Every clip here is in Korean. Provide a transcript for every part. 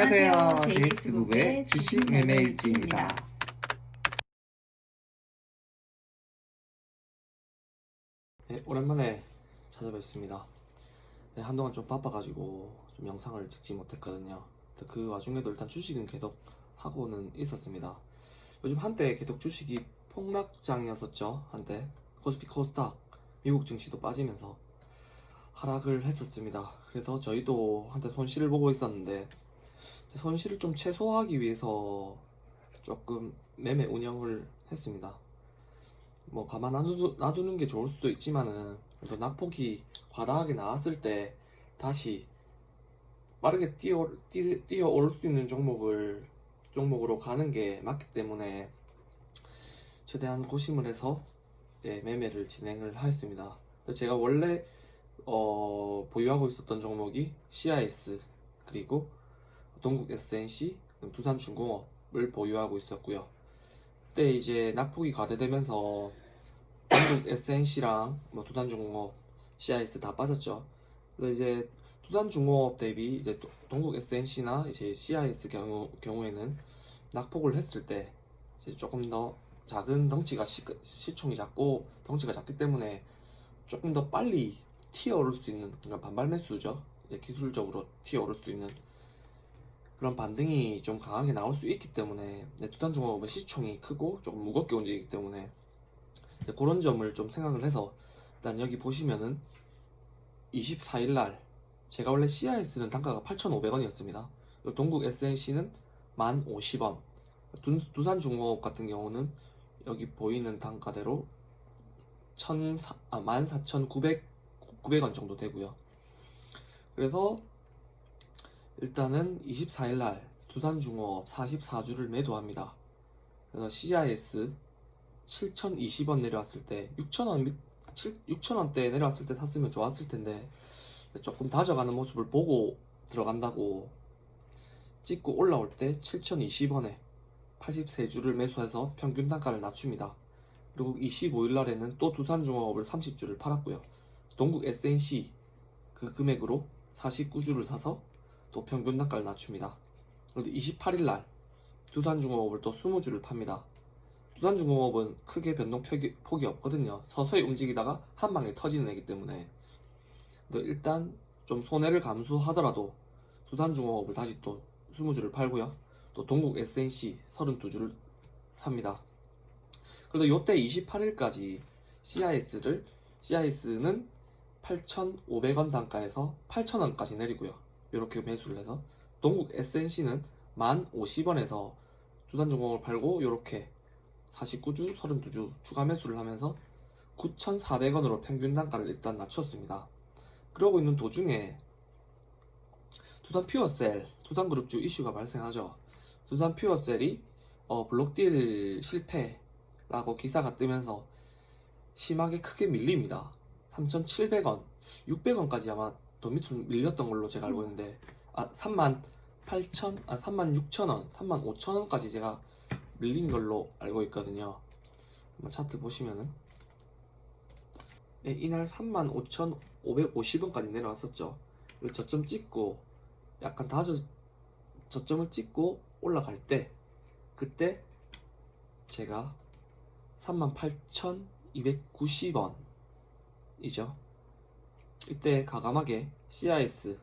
안녕하세요. 제이스국의 주식 매매일지입니다. 네, 오랜만에 찾아뵙습니다. 네, 한동안 좀 바빠가지고 좀 영상을 찍지 못했거든요. 그 와중에도 일단 주식은 계속 하고는 있었습니다. 요즘 한때 계속 주식이 폭락장이었었죠. 한때 코스피 코스닥 미국 증시도 빠지면서 하락을 했었습니다. 그래서 저희도 한때 손실을 보고 있었는데 손실을 좀 최소화하기 위해서 조금 매매 운영을 했습니다. 뭐 가만 놔두는 게 좋을 수도 있지만은 그래도 낙폭이 과다하게 나왔을 때 다시 빠르게 뛰어올 수 있는 종목으로 가는 게 맞기 때문에 최대한 고심을 해서 매매를 진행을 하였습니다. 제가 원래 보유하고 있었던 종목이 CIS 그리고 동국 SNC, 두산중공업을 보유하고 있었고요. 그때 이제 낙폭이 과대되면서 동국 SNC랑 두산중공업, CIS 다 빠졌죠. 근데 이제 두산중공업 대비 이제 동국 SNC나 이제 CIS 경우에는 낙폭을 했을 때 이제 조금 더 작은 덩치가 시총이 작고 덩치가 작기 때문에 조금 더 빨리 튀어오를 수 있는 그러니까 반발 매수죠. 이제 기술적으로 튀어오를 수 있는 그런 반등이 좀 강하게 나올 수 있기 때문에 두산중공업은 시총이 크고 조금 무겁게 움직이기 때문에 그런 점을 좀 생각을 해서 일단 여기 보시면은 24일날 제가 원래 CIS는 단가가 8,500원이었습니다. 동국 SNC는 1,050원, 두산중공업 같은 경우는 여기 보이는 단가대로 14,900원 정도 되고요. 그래서 일단은 24일날 두산중공업 44주를 매도합니다. 그래서 CIS 7,020원 내려왔을 때 6,000원대 내려왔을 때 샀으면 좋았을 텐데 조금 다져가는 모습을 보고 들어간다고 찍고 올라올 때 7,020원에 83주를 매수해서 평균 단가를 낮춥니다. 그리고 25일날에는 또 두산중공업을 30주를 팔았고요. 동국 SNC 그 금액으로 49주를 사서 또 평균 단가를 낮춥니다. 그런데 28일날 두산중공업을 또 20주를 팝니다. 두산중공업은 크게 변동폭이 없거든요. 서서히 움직이다가 한 방에 터지는 애기 때문에 일단 좀 손해를 감수하더라도 두산중공업을 다시 또 20주를 팔고요. 또 동국 SNC 32주를 삽니다. 그래서 요때 28일까지 CIS는 8,500원 단가에서 8,000원까지 내리고요. 이렇게 매수를 해서 동국 SNC는 1,050원에서 두산중공업을 팔고 이렇게 49주, 32주 추가 매수를 하면서 9,400원으로 평균 단가를 일단 낮췄습니다. 그러고 있는 도중에 두산퓨어셀, 두산그룹주 이슈가 발생하죠. 두산퓨어셀이 블록딜 실패라고 기사가 뜨면서 심하게 크게 밀립니다. 3,700원, 600원까지 아마 더 밑으로 밀렸던 걸로 제가 알고 있는데 36,000원, 35,000원까지 제가 밀린 걸로 알고 있거든요. 한번 차트 보시면은 이날 35,550원까지 내려왔었죠. 그리고 저점 찍고 약간 저점을 찍고 올라갈 때 그때 제가 38,290원이죠. 이때 가감하게 CIS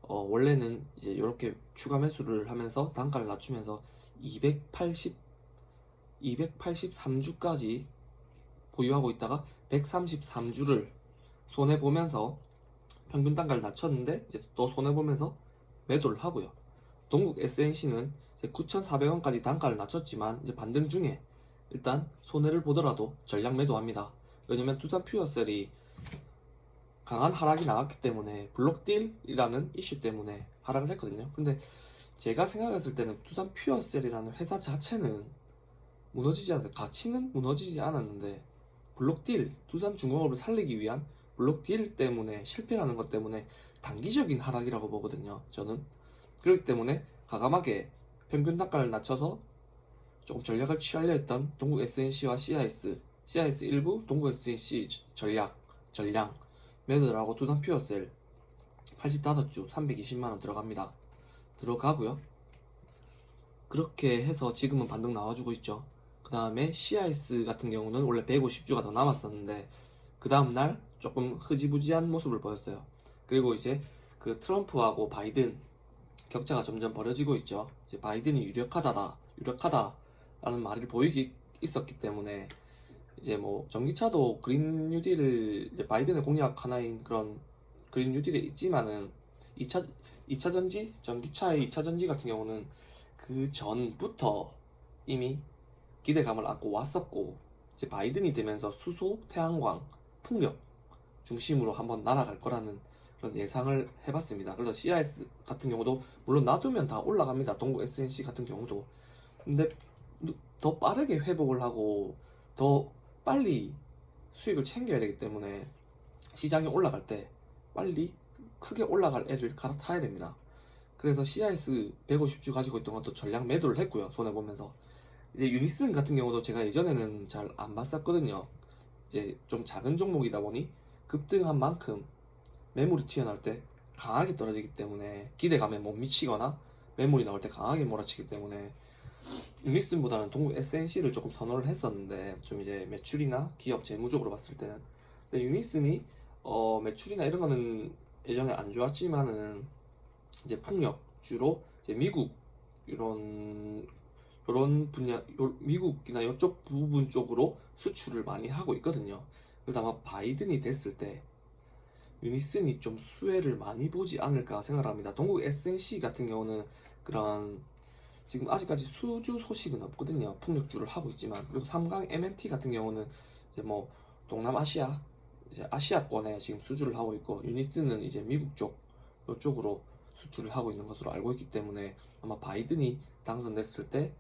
원래는 이제 이렇게 추가 매수를 하면서 단가를 낮추면서 283주까지 보유하고 있다가 133주를 손해보면서 평균 단가를 낮췄는데 이제 또 손해보면서 매도를 하고요. 동국 SNC는 9,400원까지 단가를 낮췄지만 이제 반등 중에 일단 손해를 보더라도 전략 매도합니다. 왜냐면 두산퓨어셀이 강한 하락이 나왔기 때문에 블록딜이라는 이슈 때문에 하락을 했거든요. 근데 제가 생각했을 때는 두산퓨어셀이라는 회사 자체는 가치는 무너지지 않았는데 블록딜, 두산중공업을 살리기 위한 블록딜 때문에 실패라는 것 때문에 단기적인 하락이라고 보거든요. 저는 그렇기 때문에 과감하게 평균 단가를 낮춰서 조금 전략을 취하려 했던 동국 SNC와 CIS 일부, 동국 SNC 전량 매도를 하고 두산퓨어셀 85주 320만원 들어갑니다. 들어가고요. 그렇게 해서 지금은 반등 나와주고 있죠. 그 다음에 CIS 같은 경우는 원래 150주가 더 남았었는데 그 다음날 조금 흐지부지한 모습을 보였어요. 그리고 이제 그 트럼프하고 바이든 격차가 점점 벌어지고 있죠. 이제 바이든이 유력하다라는 말을 보이기 있었기 때문에 이제 뭐 전기차도 그린 뉴딜을 이제 바이든의 공약 하나인 그런 그린 뉴딜에 있지만은 2차 전지 전기차의 2차 전지 같은 경우는 그 전부터 이미 기대감을 안고 왔었고 이제 바이든이 되면서 수소, 태양광, 풍력 중심으로 한번 날아갈 거라는 그런 예상을 해봤습니다. 그래서 CIS 같은 경우도 물론 놔두면 다 올라갑니다. 동국 SNC 같은 경우도. 근데 더 빠르게 회복을 하고 더 빨리 수익을 챙겨야 되기 때문에 시장이 올라갈 때 빨리 크게 올라갈 애를 갈아타야 됩니다. 그래서 CIS 150주 가지고 있던 것도 전량 매도를 했고요. 손해보면서. 이제 유니슨 같은 경우도 제가 예전에는 잘 안 봤었거든요. 이제 좀 작은 종목이다 보니 급등한 만큼 매물이 튀어나올 때 강하게 떨어지기 때문에 기대감에 못 미치거나 매물이 나올 때 강하게 몰아치기 때문에 유니슨보다는 동국 SNC를 조금 선호를 했었는데 좀 이제 매출이나 기업 재무적으로 봤을 때는 근데 유니슨이 매출이나 이런 거는 예전에 안 좋았지만은 이제 풍력 주로 이제 미국 이런 분야 미국이나 이쪽 부분 쪽으로 수출을 많이 하고 있거든요. 그래서 아마 바이든이 됐을 때 유니슨이 좀 수혜를 많이 보지 않을까 생각합니다. 동국 SNC 같은 경우는 그런 지금 아직까지 수주 소식은 없거든요. 풍력주를 하고 있지만 그리고 삼강 MNT 같은 경우는 이제 뭐 동남아시아 이제 아시아권에 지금 수주를 하고 있고 유니슨은 이제 미국 쪽 이쪽으로 수출을 하고 있는 것으로 알고 있기 때문에 아마 바이든이 당선됐을 때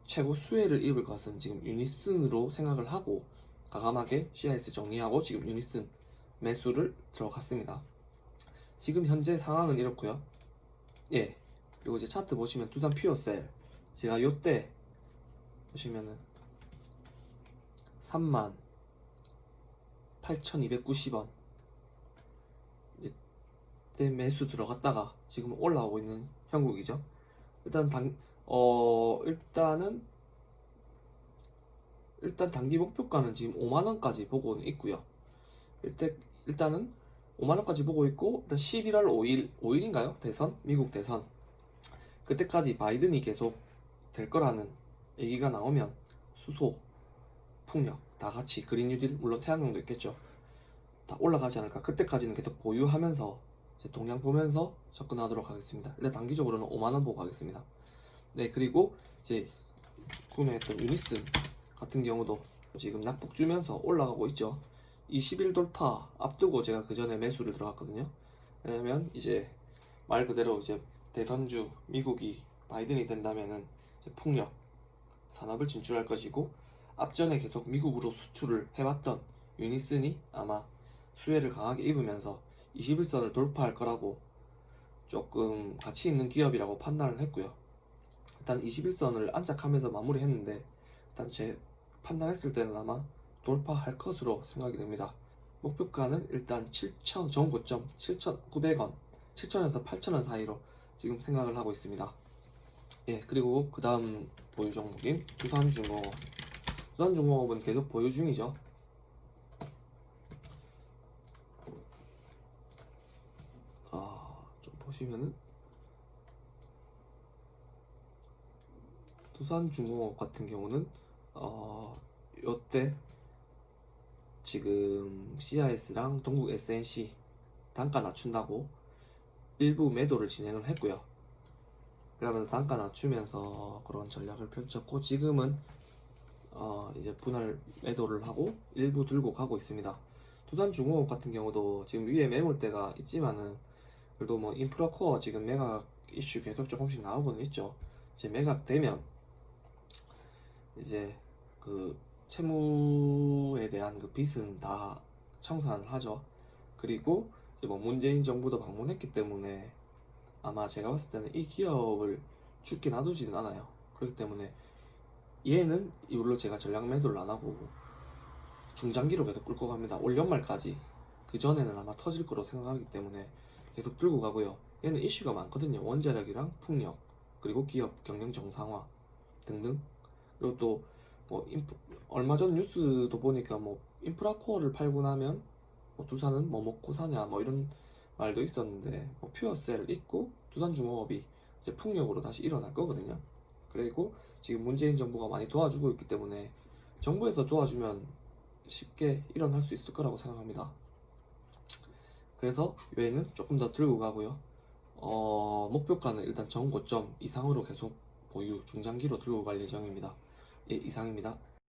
최고 수혜를 입을 것은 지금 유니슨으로 생각을 하고 과감하게 CIS 정리하고 지금 유니슨 매수를 들어갔습니다. 지금 현재 상황은 이렇고요. 예. 그리고 이제 차트 보시면 두산 퓨어셀 제가 요때 보시면은 38,290원 이제 때 매수 들어갔다가 지금 올라오고 있는 형국이죠. 일단 단기 목표가는 지금 5만원까지 보고는 있고요. 일단은 5만원까지 보고 있고 일단 11월 5일인가요? 대선? 미국 대선 그때까지 바이든이 계속 될 거라는 얘기가 나오면 수소, 풍력 다 같이 그린 뉴딜 물론 태양광도 있겠죠. 다 올라가지 않을까. 그때까지는 계속 보유하면서 이제 동향 보면서 접근하도록 하겠습니다. 일단 단기적으로는 5만원 보고 가겠습니다. 네, 그리고 이제 구매했던 유니슨 같은 경우도 지금 낙폭 주면서 올라가고 있죠. 20일 돌파 앞두고 제가 그 전에 매수를 들어갔거든요. 왜냐면 이제 말 그대로 이제 대선주 미국이 바이든이 된다면은 이제 풍력 산업을 진출할 것이고 앞전에 계속 미국으로 수출을 해왔던 유니슨이 아마 수혜를 강하게 입으면서 21선을 돌파할 거라고 조금 가치 있는 기업이라고 판단을 했고요. 일단 21선을 안착하면서 마무리했는데 일단 제 판단했을 때는 아마 돌파할 것으로 생각이 됩니다. 목표가는 일단 7,000 전고점 7,900원 7,000원에서 8,000원 사이로 지금 생각을 하고 있습니다. 예, 그리고 그 다음 보유 종목인 두산중공업은 계속 보유 중이죠. 좀 보시면은 두산중공업 같은 경우는 요때 지금 CIS랑 동국 SNC 단가 낮춘다고 일부 매도를 진행을 했고요. 그러면서 단가 낮추면서 그런 전략을 펼쳤고 지금은 이제 분할 매도를 하고 일부 들고 가고 있습니다. 두산중공업 같은 경우도 지금 위에 매물대가 있지만은 그래도 뭐 인프라코어 지금 매각 이슈 계속 조금씩 나오고는 있죠. 이제 매각되면 이제 그 채무에 대한 그 빚은 다 청산을 하죠. 그리고 이제 뭐 문재인 정부도 방문했기 때문에 아마 제가 봤을 때는 이 기업을 죽게 놔두지는 않아요. 그렇기 때문에 얘는 이걸로 제가 전략 매도를 안 하고 중장기로 계속 끌고 갑니다. 올 연말까지. 그 전에는 아마 터질 거로 생각하기 때문에 계속 들고 가고요. 얘는 이슈가 많거든요. 원자력이랑 풍력, 그리고 기업 경영 정상화 등등. 그리고 또 뭐 얼마 전 뉴스도 보니까 뭐 인프라 코어를 팔고 나면 뭐 두산은 뭐 먹고 사냐 뭐 이런 말도 있었는데, 뭐 퓨어셀 있고 두산중공업이 이제 풍력으로 다시 일어날 거거든요. 그리고 지금 문재인 정부가 많이 도와주고 있기 때문에 정부에서 도와주면 쉽게 일어날 수 있을 거라고 생각합니다. 그래서 외에는 조금 더 들고 가고요. 목표가는 일단 전고점 이상으로 계속 보유, 중장기로 들고 갈 예정입니다. 예, 이상입니다.